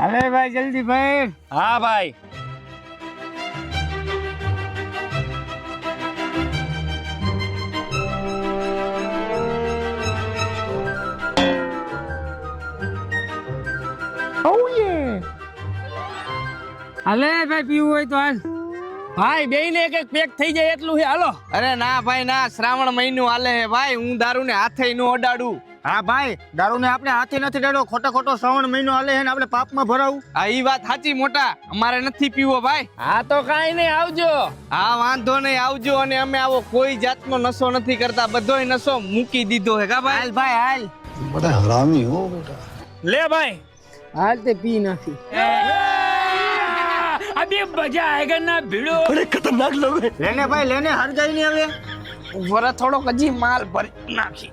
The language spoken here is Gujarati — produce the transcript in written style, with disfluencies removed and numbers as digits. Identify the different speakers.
Speaker 1: અરે ભાઈ જલ્દી ભાઈ.
Speaker 2: હા ભાઈ.
Speaker 1: અલે ભાઈ પીવું હોય તો હાલ.
Speaker 2: ભાઈ બેયને એક એક પેક થઈ જાય એટલું છે, હાલો.
Speaker 3: અરે ના ભાઈ ના, શ્રાવણ મહિનો હાલે હે ભાઈ, હું દારૂ ને હાથે નો અડાડું.
Speaker 1: હા ભાઈ દારૂ ને આપણે હાથે નથી ડાડો, ખોટો શ્રાવણ મહિનો હાલે છે ને આપણે પાપમાં ભરાવું.
Speaker 3: આ ઈ વાત સાચી મોટા, અમારે નથી પીવો ભાઈ.
Speaker 2: હા તો કાઈ નહીં, આવજો.
Speaker 3: હા વાંધો નહીં, આવજો. અને અમે આવો કોઈ જાતનો નશો નથી કરતા, બધોય નશો મૂકી દીધો હે કા ભાઈ.
Speaker 1: હાલ ભાઈ હાલ.
Speaker 4: बड़ा हरामी हो बेटा।
Speaker 2: લે ભાઈ.
Speaker 1: હાલ તે પી નાખી.
Speaker 2: અબે મજા આયેગા ના ભીડો.
Speaker 4: बड़े खतरनाक लोग हैं।
Speaker 1: લેને ભાઈ લેને, હરગાઈ નહીં હવે.
Speaker 3: વરા થોડોક હજી માલ ભરી નાખી.